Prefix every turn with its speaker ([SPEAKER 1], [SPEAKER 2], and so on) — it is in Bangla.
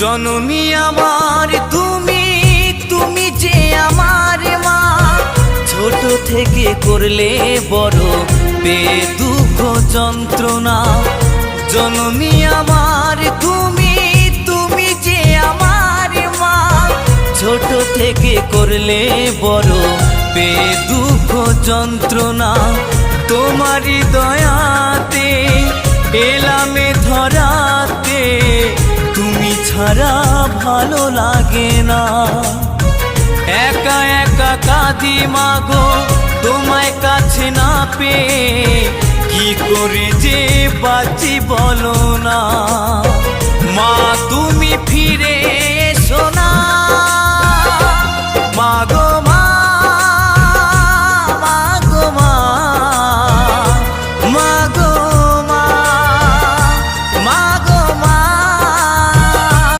[SPEAKER 1] জননী আমার তুমি, তুমি যে আমার মা। ছোট থেকে করলে বড় বেদুঃখ যন্ত্রণা। জননী আমার তুমি, তুমি যে আমার মা। ছোট থেকে করলে বড় বেদুঃখ যন্ত্রণা। তোমারই দয়াতে এলামে ধরাতে, তুমি ছাড়া ভালো লাগে না। একা একা কাঁদি মাগো তোমায় কাছে না পেয়ে, কি করে যে বাঁচি বলো না। মা তুমি